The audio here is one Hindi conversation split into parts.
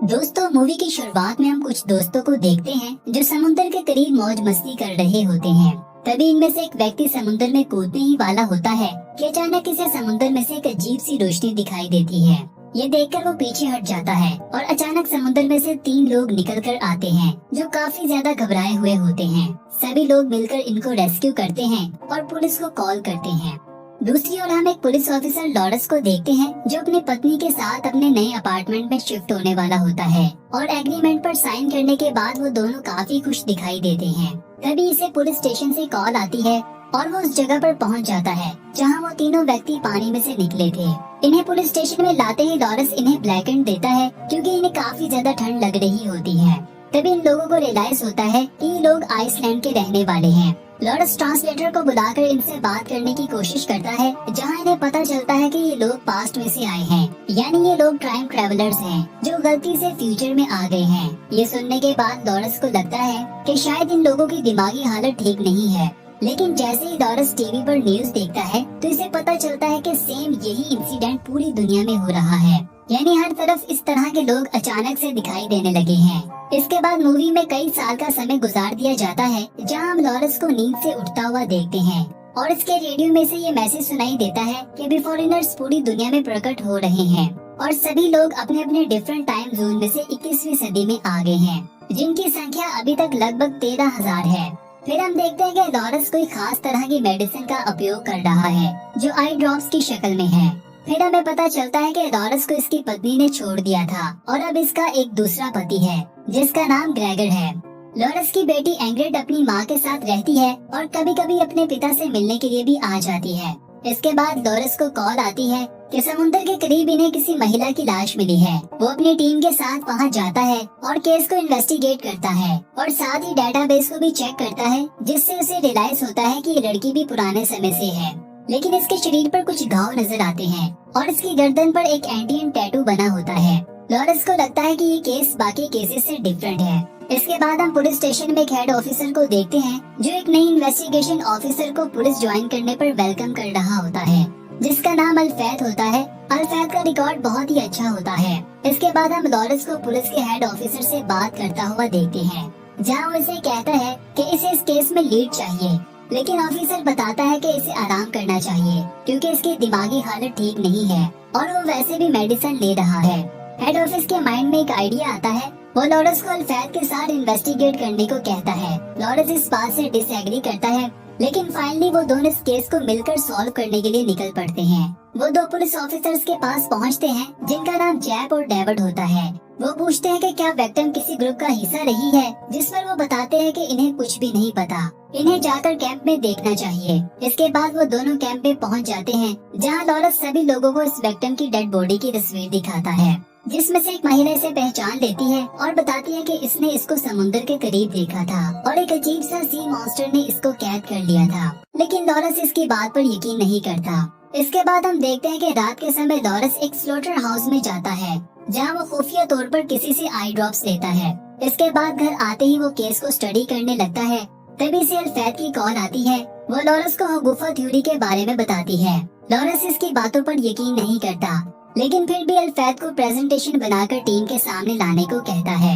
दोस्तों, मूवी की शुरुआत में हम कुछ दोस्तों को देखते हैं जो समुद्र के करीब मौज मस्ती कर रहे होते हैं। तभी इनमें से एक व्यक्ति समुद्र में कूदने ही वाला होता है कि अचानक इसे समुद्र में से एक अजीब सी रोशनी दिखाई देती है। ये देखकर वो पीछे हट जाता है और अचानक समुद्र में से 3 लोग निकल कर आते हैं जो काफी ज्यादा घबराए हुए होते हैं। सभी लोग मिलकर इनको रेस्क्यू करते हैं और पुलिस को कॉल करते हैं। दूसरी ओर हम एक पुलिस ऑफिसर लॉरेंस को देखते हैं जो अपनी पत्नी के साथ अपने नए अपार्टमेंट में शिफ्ट होने वाला होता है और एग्रीमेंट पर साइन करने के बाद वो दोनों काफी खुश दिखाई देते हैं। तभी इसे पुलिस स्टेशन से कॉल आती है और वो उस जगह पर पहुंच जाता है जहां वो तीनों व्यक्ति पानी में से निकले थे। इन्हें पुलिस स्टेशन में लाते ही लॉरेंस इन्हें ब्लैकेंड देता है क्योंकि इन्हें काफी ज्यादा ठंड लग रही होती है। तभी इन लोगों को रियलाइज होता है कि ये लोग आइसलैंड के रहने वाले हैं। लॉरेंस ट्रांसलेटर को बुलाकर इनसे बात करने की कोशिश करता है जहां इन्हें पता चलता है कि ये लोग पास्ट में से आए हैं, यानी ये लोग टाइम ट्रेवलर्स हैं जो गलती से फ्यूचर में आ गए हैं। ये सुनने के बाद लॉरेंस को लगता है कि शायद इन लोगों की दिमागी हालत ठीक नहीं है। लेकिन जैसे ही लॉरेंस टीवी पर न्यूज देखता है तो इसे पता चलता है कि सेम यही इंसिडेंट पूरी दुनिया में हो रहा है, यानी हर तरफ इस तरह के लोग अचानक से दिखाई देने लगे हैं। इसके बाद मूवी में कई साल का समय गुजार दिया जाता है जहां हम लॉरेंस को नींद से उठता हुआ देखते हैं और इसके रेडियो में से ये मैसेज सुनाई देता है कि भी फॉरेनर्स पूरी दुनिया में प्रकट हो रहे हैं और सभी लोग अपने अपने डिफरेंट टाइम जोन में से 21वीं सदी में आ गए हैं, जिनकी संख्या अभी तक लगभग 13,000 है। फिर हम देखते हैं कि लॉरेंस कोई खास तरह की मेडिसिन का उपयोग कर रहा है जो आई ड्रॉप्स की शक्ल में है। फिर हमें पता चलता है कि लॉरेंस को इसकी पत्नी ने छोड़ दिया था और अब इसका एक दूसरा पति है जिसका नाम ग्रेगर है। लॉरेंस की बेटी एंग्रेड अपनी माँ के साथ रहती है और कभी कभी अपने पिता से मिलने के लिए भी आ जाती है। इसके बाद लॉरेंस को कॉल आती है कि समुद्र के करीब इन्हें किसी महिला की लाश मिली है। वो अपनी टीम के साथ वहां जाता है और केस को इन्वेस्टिगेट करता है और साथ ही डेटाबेस को भी चेक करता है, जिससे उसे रियलाइज होता है कि ये लड़की भी पुराने समय से है। लेकिन इसके शरीर पर कुछ घाव नजर आते हैं और इसकी गर्दन पर एक एंटियन टैटू बना होता है। लॉरेंस को लगता है कि ये केस बाकी केसेस से डिफरेंट है। इसके बाद हम पुलिस स्टेशन में एक हेड ऑफिसर को देखते हैं जो एक नई इन्वेस्टिगेशन ऑफिसर को पुलिस ज्वाइन करने पर वेलकम कर रहा होता है, जिसका नाम अल्फैद होता है। अल्फैद का रिकॉर्ड बहुत ही अच्छा होता है। इसके बाद हम लॉरेंस को पुलिस के हेड ऑफिसर से बात करता हुआ देखते हैं जहां वो इसे कहता है कि इसे इस केस में लीड चाहिए, लेकिन ऑफिसर बताता है कि इसे आराम करना चाहिए क्योंकि इसकी दिमागी हालत ठीक नहीं है और वो वैसे भी मेडिसिन ले रहा है। हेड ऑफिस के माइंड में एक आइडिया आता है। वो लॉरेंस को अल्फैद के साथ इन्वेस्टिगेट करने को कहता है। लॉरेंस इस बात से डिसएग्री करता है, लेकिन फाइनली वो दोनों इस केस को मिलकर सॉल्व करने के लिए निकल पड़ते हैं। वो 2 पुलिस ऑफिसर्स के पास पहुंचते हैं जिनका नाम जैप और डेविड होता है। वो पूछते हैं कि क्या विक्टिम किसी ग्रुप का हिस्सा रही है, जिस पर वो बताते हैं कि इन्हें कुछ भी नहीं पता, इन्हें जाकर कैंप में देखना चाहिए। इसके बाद वो दोनों कैंप में पहुंच जाते हैं जहां लॉरेंस सभी लोगों को इस विक्टिम की डेड बॉडी की तस्वीर दिखाता है, जिसमें से एक महिला इसे पहचान लेती है और बताती है कि इसने इसको समुद्र के करीब देखा था और एक अजीब सा सी मॉन्स्टर ने इसको कैद कर लिया था। लेकिन लॉरेंस इसकी बात पर यकीन नहीं करता। इसके बाद हम देखते हैं कि रात के समय लॉरेंस एक स्लॉटर हाउस में जाता है जहां वो खुफिया तौर पर किसी से आई ड्रॉप्स लेता है। इसके बाद घर आते ही वो केस को स्टडी करने लगता है। तभी से अल्फैद की कॉल आती है। वो लॉरेंस को गुफा थ्योरी के बारे में बताती है। लॉरेंस इसकी बातों पर यकीन नहीं करता, लेकिन फिर भी अल्फैद को प्रेजेंटेशन बनाकर टीम के सामने लाने को कहता है।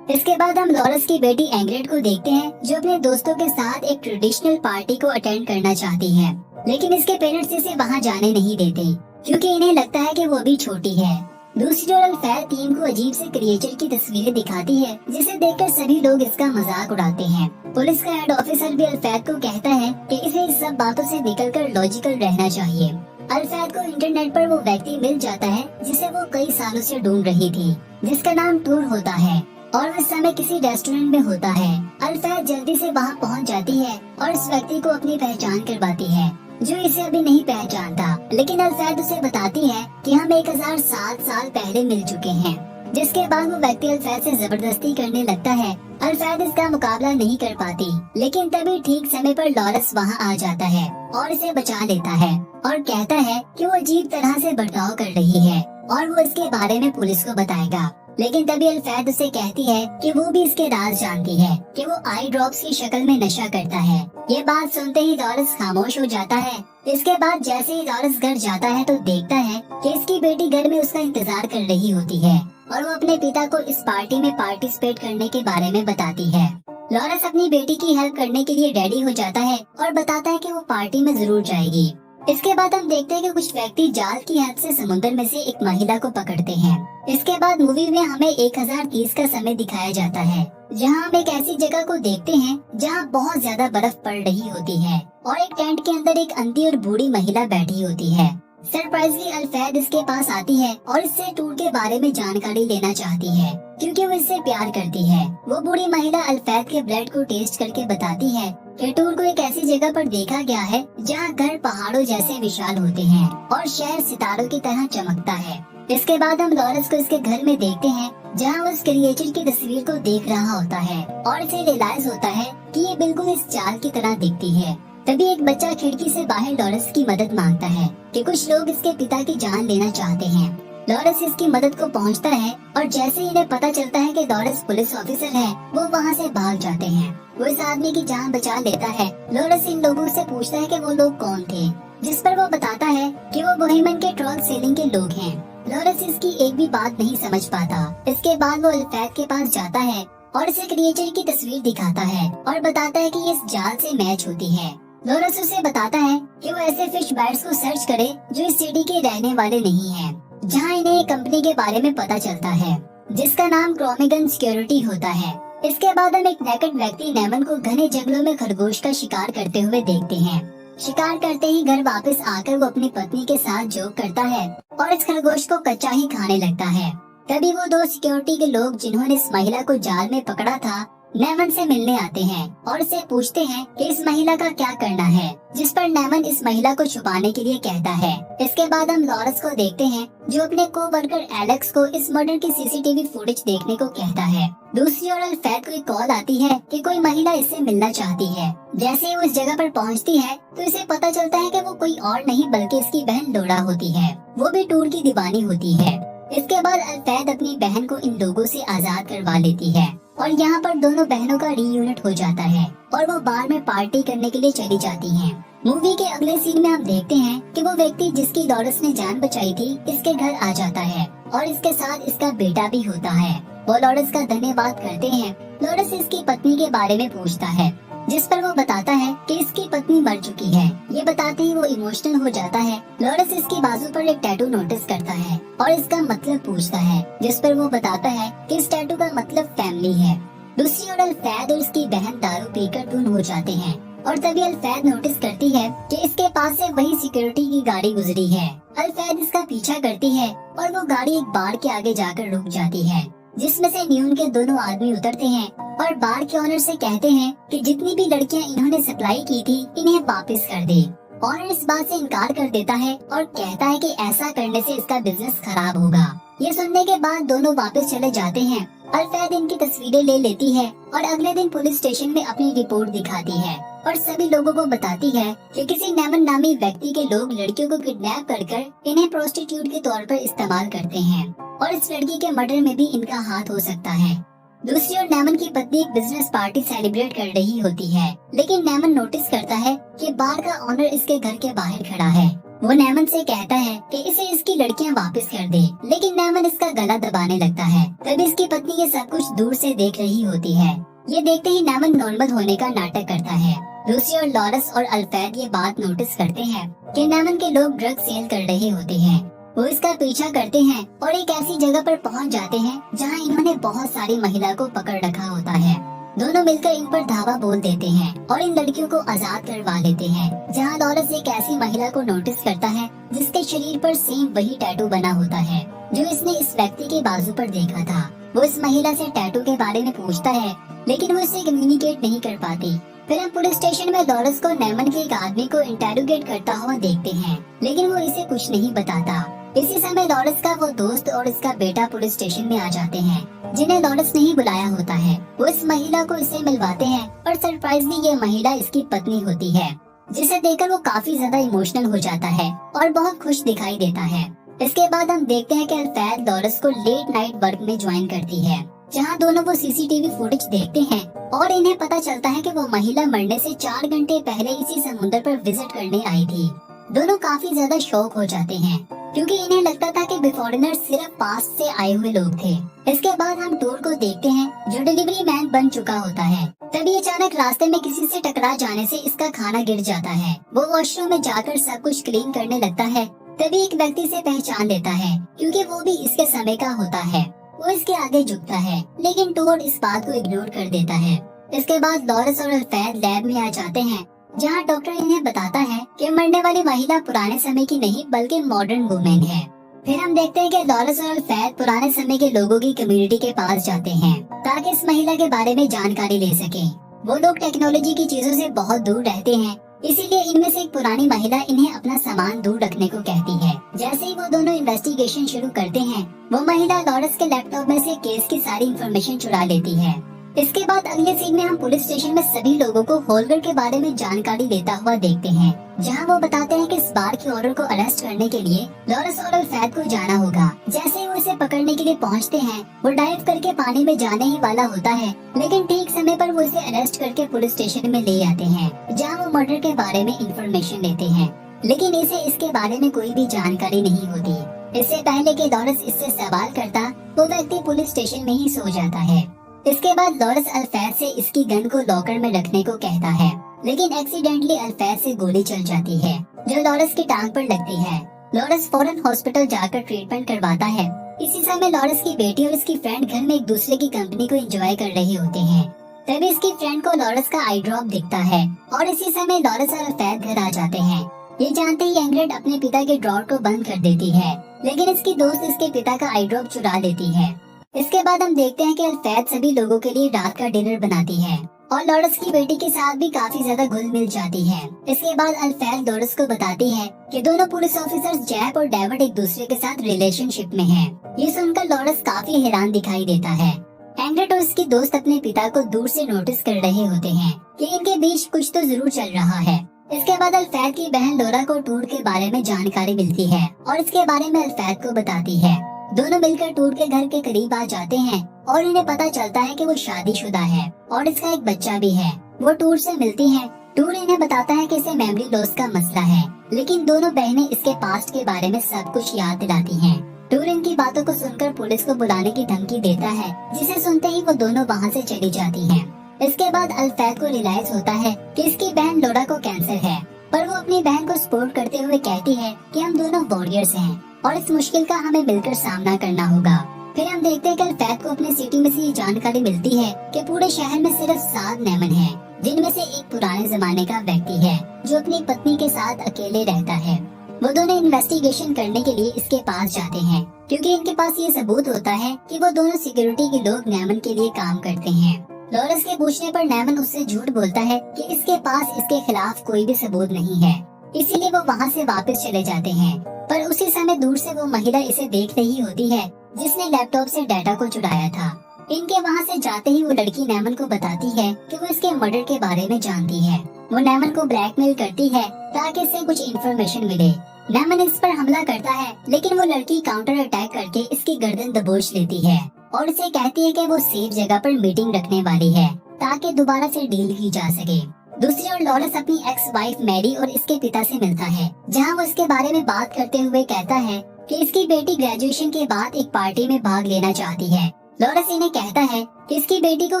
इसके बाद हम लॉरेंस की बेटी एंग्रेड को देखते हैं जो अपने दोस्तों के साथ एक ट्रेडिशनल पार्टी को अटेंड करना चाहती है, लेकिन इसके पेरेंट्स इसे वहां जाने नहीं देते क्योंकि इन्हें लगता है कि वो अभी छोटी है। दूसरी ओर अल्फैद टीम को अजीब से क्रिएचर की तस्वीरें दिखाती है जिसे देखकर सभी लोग इसका मजाक उड़ाते हैं। पुलिस का हेड ऑफिसर भी अल्फैद को कहता है कि इसे इस सब बातों से निकलकर लॉजिकल रहना चाहिए। अल्फैद को इंटरनेट पर वो व्यक्ति मिल जाता है जिसे वो कई सालों से ढूंढ रही थी, जिसका नाम टूर होता है और उस समय किसी रेस्टोरेंट में होता है। अल्फैद जल्दी से वहां पहुंच जाती है और इस व्यक्ति को अपनी पहचान करवाती है जो इसे अभी नहीं पहचानता, लेकिन अल्फैद उसे बताती है कि हम 1007 साल पहले मिल चुके हैं। जिसके बाद वो व्यक्ति अल्फैद से जबरदस्ती करने लगता है। अल्फैद इसका मुकाबला नहीं कर पाती, लेकिन तभी ठीक समय पर लॉरेंस वहां आ जाता है और इसे बचा लेता है और कहता है कि वो अजीब तरह से बर्ताव कर रही है और वो इसके बारे में पुलिस को बताएगा। लेकिन तभी अल्फैद उसे कहती है कि वो भी इसके राज जानती है कि वो आई ड्रॉप्स की शक्ल में नशा करता है। ये बात सुनते ही लॉरेंस खामोश हो जाता है। इसके बाद जैसे ही लॉरेंस घर जाता है तो देखता है कि इसकी बेटी घर में उसका इंतजार कर रही होती है और वो अपने पिता को इस पार्टी में पार्टिसिपेट करने के बारे में बताती है। लॉरेंस अपनी बेटी की हेल्प करने के लिए रेडी हो जाता है और बताता है कि वो पार्टी में जरूर जाएगी। इसके बाद हम देखते हैं कि कुछ व्यक्ति जाल की हेल्प से समुद्र में से एक महिला को पकड़ते हैं। इसके बाद मूवी में हमें 1030 का समय दिखाया जाता है, जहां हम एक ऐसी जगह को देखते हैं जहां बहुत ज्यादा बर्फ पड़ रही होती है और एक टेंट के अंदर एक अंधी और बूढ़ी महिला बैठी होती है। सरप्राइजली अल्फैद इसके पास आती है और इससे टूर के बारे में जानकारी लेना चाहती है, क्योंकि वो इससे प्यार करती है। वो बूढ़ी महिला अल्फैद के ब्रेड को टेस्ट करके बताती है कि टूर को एक ऐसी जगह पर देखा गया है जहाँ घर पहाड़ों जैसे विशाल होते हैं और शहर सितारों की तरह चमकता है। इसके बाद हम लॉरेंस को इसके घर में देखते हैं, जहाँ वो उस क्रिएचर की तस्वीर को देख रहा होता है और इसे रियलाइज होता है कि ये बिल्कुल इस जाल की तरह दिखती है। तभी एक बच्चा खिड़की से बाहर लॉरेंस की मदद मांगता है कि कुछ लोग इसके पिता की जान लेना चाहते हैं। लॉरेंस इसकी मदद को पहुंचता है और जैसे ही इन्हें पता चलता है कि लॉरेंस पुलिस ऑफिसर है, वो वहां से भाग जाते हैं। वो इस आदमी की जान बचा लेता है। लॉरेंस इन लोगों से पूछता है कि वो लोग कौन थे, जिस पर वो बताता है कि वो बोहेमियन के ट्रक सेलिंग के लोग हैं। लॉरेंस इसकी एक भी बात नहीं समझ पाता। इसके बाद वो अल्फैद के पास जाता है और इसे क्रिएचर की तस्वीर दिखाता है और बताता है कि ये इस जाल से मैच होती है। लॉरेंस उसे बताता है कि वो ऐसे फिश बाइट्स को सर्च करे जो इस सिटी के रहने वाले नहीं हैं, जहां इन्हें एक कंपनी के बारे में पता चलता है जिसका नाम क्रोमिगन सिक्योरिटी होता है। इसके बाद हम एक नेकेड व्यक्ति नेमन को घने जंगलों में खरगोश का शिकार करते हुए देखते हैं। शिकार करते ही घर वापस आकर वो अपनी पत्नी के साथ जोक करता है और इस खरगोश को कच्चा ही खाने लगता है। तभी वो दो सिक्योरिटी के लोग जिन्होंने इस महिला को जाल में पकड़ा था, नेमन से मिलने आते हैं और इससे पूछते हैं कि इस महिला का क्या करना है, जिस पर नेमन इस महिला को छुपाने के लिए कहता है। इसके बाद हम लॉरेंस को देखते हैं, जो अपने को-वर्कर एलेक्स को इस मर्डर की सीसीटीवी फुटेज देखने को कहता है। दूसरी ओर अल्फैद को एक कॉल आती है कि कोई महिला इससे मिलना चाहती है। जैसे ही वो इस जगह पर पहुंचती है तो इसे पता चलता है कि वो कोई और नहीं बल्कि इसकी बहन लोड़ा होती है। वो भी टूर की दीवानी होती है। इसके बाद अल्फैद अपनी बहन को इन लोगों से आजाद करवा लेती है और यहाँ पर दोनों बहनों का रीयूनिट हो जाता है और वो बार में पार्टी करने के लिए चली जाती हैं। मूवी के अगले सीन में हम देखते हैं कि वो व्यक्ति जिसकी लॉरेंस ने जान बचाई थी इसके घर आ जाता है और इसके साथ इसका बेटा भी होता है। वो लॉरेंस का धन्यवाद करते हैं। लॉरेंस इसकी पत्नी के बारे में पूछता है, जिस पर वो बताता है कि इसकी पत्नी मर चुकी है। ये बताते ही वो इमोशनल हो जाता है। लॉरेंस इसकी बाजू पर एक टैटू नोटिस करता है और इसका मतलब पूछता है, जिस पर वो बताता है कि इस टैटू का मतलब फैमिली है। दूसरी ओर अल्फैद और इसकी बहन दारू पीकर धुन हो जाते हैं और तभी अल्फैद नोटिस करती है कि इसके पास से वही सिक्योरिटी की गाड़ी गुजरी है। अल्फैद इसका पीछा करती है और वो गाड़ी एक बार के आगे जाकर रुक जाती है, जिसमें से न्यून के दोनों आदमी उतरते हैं और बार के ऑनर से कहते हैं कि जितनी भी लड़कियां इन्होंने सप्लाई की थी इन्हें वापस कर दे। ऑनर इस बात से इनकार कर देता है और कहता है कि ऐसा करने से इसका बिजनेस खराब होगा। ये सुनने के बाद दोनों वापस चले जाते हैं। अल्फैद इनकी तस्वीरें ले लेती है और अगले दिन पुलिस स्टेशन में अपनी रिपोर्ट दिखाती है और सभी लोगों को बताती है कि किसी नेमन नामी व्यक्ति के लोग लड़कियों को किडनैप कर इन्हें प्रोस्टिट्यूट के तौर पर इस्तेमाल करते हैं और इस लड़की के मर्डर में भी इनका हाथ हो सकता है। दूसरी ओर नेमन की पत्नी एक बिजनेस पार्टी सेलिब्रेट कर रही होती है, लेकिन नेमन नोटिस करता है कि बार का ऑनर इसके घर के बाहर खड़ा है। वो नेमन से कहता है कि इसे इसकी लड़कियां वापस कर दे, लेकिन नेमन इसका गला दबाने लगता है। तभी इसकी पत्नी ये सब कुछ दूर से देख रही होती है। ये देखते ही नेमन नॉर्मल होने का नाटक करता है। दूसरी ओर लॉरेंस और अल्फैद ये बात नोटिस करते हैं कि नेमन के लोग ड्रग सेल कर रहे होते हैं। वो इसका पीछा करते हैं और एक ऐसी जगह पर पहुंच जाते हैं जहां इन्होंने बहुत सारी महिला को पकड़ रखा होता है। दोनों मिलकर इन पर धावा बोल देते हैं और इन लड़कियों को आजाद करवा लेते हैं। जहां लॉरेंस एक ऐसी महिला को नोटिस करता है जिसके शरीर पर सेम वही टैटू बना होता है जो इसने इस व्यक्ति के बाजू पर देखा था। वो इस महिला से टैटू के बारे में पूछता है, लेकिन वो इससे कम्युनिकेट नहीं कर पाती। फिर हम पुलिस स्टेशन में लॉरेंस को नेमन के एक आदमी को इंटेरोगेट करता हुआ देखते हैं, लेकिन वो इसे कुछ नहीं बताता। इसी समय लॉरेंस का वो दोस्त और इसका बेटा पुलिस स्टेशन में आ जाते हैं, जिन्हें लॉरेंस ने ही बुलाया होता है। वो इस महिला को इससे मिलवाते हैं और सरप्राइजली ये महिला इसकी पत्नी होती है, जिसे देखकर वो काफी ज्यादा इमोशनल हो जाता है और बहुत खुश दिखाई देता है। इसके बाद हम देखते हैं कि अल्फैद लॉरेंस को लेट नाइट वर्क में ज्वाइन करती है, जहां दोनों वो सीसीटीवी फुटेज देखते हैं और इन्हें पता चलता है कि वो महिला मरने से 4 घंटे पहले इसी समुद्र पर विजिट करने आई थी। दोनों काफी ज्यादा शॉक हो जाते हैं क्योंकि इन्हें लगता था कि फॉरेनर्स सिर्फ पास से आए हुए लोग थे। इसके बाद हम टूर को देखते हैं जो डिलीवरी मैन बन चुका होता है। तभी अचानक रास्ते में किसी से टकरा जाने से इसका खाना गिर जाता है। वो वॉशरूम में जाकर सब कुछ क्लीन करने लगता है। तभी एक व्यक्ति से पहचान लेता है क्योंकि वो भी इसके समय का होता है। वो इसके आगे झुकता है, लेकिन टोड इस बात को इग्नोर कर देता है। इसके बाद लॉरेंस और अल्फ्रेड लैब में आ जाते हैं, जहाँ डॉक्टर इन्हें बताता है कि मरने वाली महिला पुराने समय की नहीं बल्कि मॉडर्न वुमेन है। फिर हम देखते हैं कि लॉरेंस और अल्फ्रेड पुराने समय के लोगों की कम्युनिटी के पास जाते हैं ताकि इस महिला के बारे में जानकारी ले सके। वो लोग टेक्नोलॉजी की चीजों से बहुत दूर रहते हैं, इसीलिए इनमें से एक पुरानी महिला इन्हें अपना सामान दूर रखने को कहती है। जैसे ही वो दोनों इन्वेस्टिगेशन शुरू करते हैं, वो महिला लॉरेंस के लैपटॉप में से केस की सारी इंफॉर्मेशन चुरा लेती है। इसके बाद अगले सीन में हम पुलिस स्टेशन में सभी लोगों को होल्गर के बारे में जानकारी देता हुआ देखते हैं, जहां वो बताते हैं कि इस बार की ऑर्डर को अरेस्ट करने के लिए लॉरेंस और अल्फ्रेड को जाना होगा। जैसे ही वो इसे पकड़ने के लिए पहुंचते हैं, वो डाइव करके पानी में जाने ही वाला होता है, लेकिन ठीक समय पर वो इसे अरेस्ट करके पुलिस स्टेशन में ले आते हैं, जहाँ वो मर्डर के बारे में इंफॉर्मेशन लेते हैं, लेकिन इसे इसके बारे में कोई भी जानकारी नहीं होती। इससे पहले कि लॉरेंस इससे सवाल करता, वो व्यक्ति पुलिस स्टेशन में ही सो जाता है। इसके बाद लॉरेंस अल्फ्रेड से इसकी गन को लॉकर में रखने को कहता है, लेकिन एक्सीडेंटली अल्फ्रेड से गोली चल जाती है जो लॉरेंस की टांग पर लगती है। लॉरेंस फौरन हॉस्पिटल जाकर ट्रीटमेंट करवाता है। इसी समय लॉरेंस की बेटी और इसकी फ्रेंड घर में एक दूसरे की कंपनी को एंजॉय कर रहे होते हैं। तभी इसकी फ्रेंड को लॉरेंस का आई ड्रॉप दिखता है और इसी समय लॉरेंस और अल्फ्रेड घर आ जाते हैं। ये जानते ही एंग्रेड अपने पिता के ड्रॉर को बंद कर देती है, लेकिन इसकी दोस्त इसके पिता का आई ड्रॉप चुरा लेती है। इसके बाद हम देखते हैं कि अल्फ्रेड सभी लोगों के लिए रात का डिनर बनाती है और लॉरेंस की बेटी के साथ भी काफी ज्यादा घुल मिल जाती है। इसके बाद अल्फ्रेड लॉरेंस को बताती है कि दोनों पुलिस ऑफिसर्स जैक और डेविड एक दूसरे के साथ रिलेशनशिप में हैं। ये सुनकर लॉरेंस काफी हैरान दिखाई देता है। एंग्रेड और इसकी दोस्त अपने पिता को दूर से नोटिस कर रहे होते हैं कि इनके बीच कुछ तो जरूर चल रहा है। इसके बाद अल्फ्रेड की बहन लोरा को टूर के बारे में जानकारी मिलती है और इसके बारे में अल्फ्रेड को बताती है। दोनों मिलकर टूर के घर के करीब आ जाते हैं और इन्हें पता चलता है कि वो शादीशुदा है और इसका एक बच्चा भी है। वो टूर से मिलती हैं। टूर इन्हें बताता है कि इसे मेमोरी लॉस का मसला है, लेकिन दोनों बहनें इसके पास्ट के बारे में सब कुछ याद दिलाती हैं। टूर इनकी बातों को सुनकर पुलिस को बुलाने की धमकी देता है, जिसे सुनते ही वो दोनों वहाँ से चली जाती हैं। इसके बाद अल्फ्रेड को रियलाइज होता है कि इसकी बहन लोरा को कैंसर है, पर वो अपनी बहन को सपोर्ट करते हुए कहती है कि हम दोनों वॉरियर्स हैं और इस मुश्किल का हमें मिलकर सामना करना होगा। फिर हम देखते हैं कि अल्फ्रेड को अपने सिटी में से ये जानकारी मिलती है कि पूरे शहर में सिर्फ 7 नेमन हैं, जिनमें से एक पुराने जमाने का व्यक्ति है जो अपनी पत्नी के साथ अकेले रहता है। वो दोनों इन्वेस्टिगेशन करने के लिए इसके पास जाते हैं, क्योंकि इनके पास ये सबूत होता है कि वो दोनों सिक्योरिटी के लोग नेमन के लिए काम करते हैं। लॉरेंस के पूछने पर नेमन उससे झूठ बोलता है कि इसके पास इसके खिलाफ कोई भी सबूत नहीं है, इसीलिए वो वहाँ से वापस चले जाते हैं। पर उसी समय दूर से वो महिला इसे देख रही होती है जिसने लैपटॉप से डाटा को चुराया था। इनके वहाँ से जाते ही वो लड़की नेमन को बताती है कि वो इसके मर्डर के बारे में जानती है। वो नेमन को ब्लैकमेल करती है ताकि इससे कुछ इन्फॉर्मेशन मिले। नेमन इस पर हमला करता है, लेकिन वो लड़की काउंटर अटैक करके इसकी गर्दन दबोच लेती है और इसे कहती है कि वो सेफ जगह पर मीटिंग रखने वाली है ताकि दोबारा से डील की जा सके। दूसरी ओर लॉरेंस अपनी एक्स वाइफ मैरी और इसके पिता से मिलता है, जहां वो इसके बारे में बात करते हुए कहता है कि इसकी बेटी ग्रेजुएशन के बाद एक पार्टी में भाग लेना चाहती है। लॉरेंस इन्हें कहता है कि इसकी बेटी को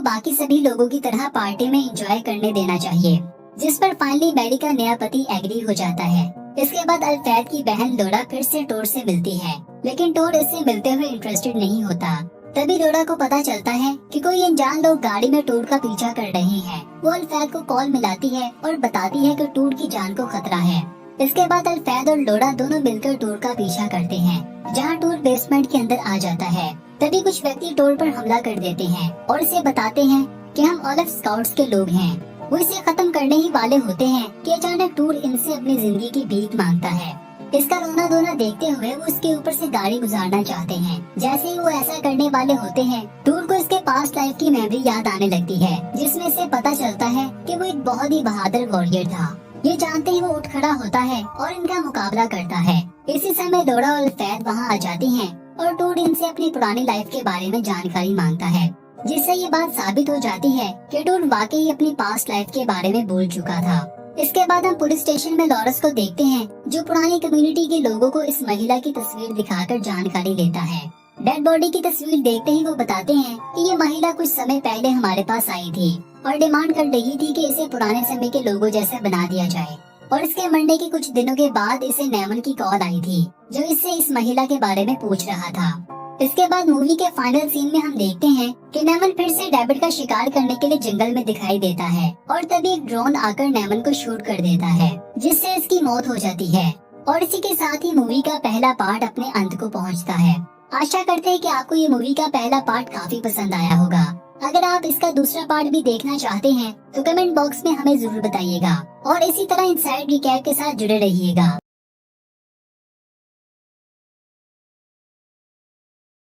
बाकी सभी लोगों की तरह पार्टी में एंजॉय करने देना चाहिए, जिस पर फाइनली मैरी का नया पति एग्री हो जाता है। इसके बाद अल्फ्रेड की बहन लोरा फिर से टोर से मिलती है, लेकिन टोर इससे मिलते हुए इंटरेस्टेड नहीं होता। तभी लोरा को पता चलता है कि कोई अनजान लोग गाड़ी में टूर का पीछा कर रहे हैं। वो अल्फ्रेड को कॉल मिलाती है और बताती है कि टूर की जान को खतरा है। इसके बाद अल्फ्रेड और लोरा दोनों मिलकर टूर का पीछा करते हैं, जहां टूर बेसमेंट के अंदर आ जाता है। तभी कुछ व्यक्ति टूर पर हमला कर देते हैं और इसे बताते हैं कि हम ऑलिव स्काउट्स के लोग हैं। वो इसे खत्म करने ही वाले होते हैं कि अचानक टूर इनसे अपनी जिंदगी की भीख मांगता है। इसका रोना धोना देखते हुए वो उसके ऊपर से गाड़ी गुजारना चाहते हैं। जैसे ही वो ऐसा करने वाले होते हैं, टूर को इसके पास्ट लाइफ की मेमोरी याद आने लगती है, जिसमें से पता चलता है कि वो एक बहुत ही बहादुर वॉरियर था। ये जानते ही वो उठ खड़ा होता है और इनका मुकाबला करता है। इसी समय लोरा और अल्फ्रेड वहाँ आ जाती हैं और टूर इनसे अपनी पुरानी लाइफ के बारे में जानकारी मांगता है, जिससे ये बात साबित हो जाती है कि टूर वाकई अपनी पास्ट लाइफ के बारे में भूल चुका था। इसके बाद हम पुलिस स्टेशन में लॉरेंस को देखते हैं, जो पुरानी कम्युनिटी के लोगों को इस महिला की तस्वीर दिखाकर जानकारी लेता है। डेड बॉडी की तस्वीर देखते ही वो बताते हैं कि ये महिला कुछ समय पहले हमारे पास आई थी और डिमांड कर रही थी कि इसे पुराने समय के लोगों जैसे बना दिया जाए। और इसके मरने के कुछ दिनों के बाद इसे नेमन की कॉल आई थी, जो इससे इस महिला के बारे में पूछ रहा था। इसके बाद मूवी के फाइनल सीन में हम देखते हैं कि नेमन फिर से डेविड का शिकार करने के लिए जंगल में दिखाई देता है और तभी एक ड्रोन आकर नेमन को शूट कर देता है, जिससे इसकी मौत हो जाती है। और इसी के साथ ही मूवी का पहला पार्ट अपने अंत को पहुंचता है। आशा करते हैं कि आपको ये मूवी का पहला पार्ट काफी पसंद आया होगा। अगर आप इसका दूसरा पार्ट भी देखना चाहते हैं तो कमेंट बॉक्स में हमें जरूर बताइएगा और इसी तरह इनसाइड रिकैप के साथ जुड़े रहिएगा।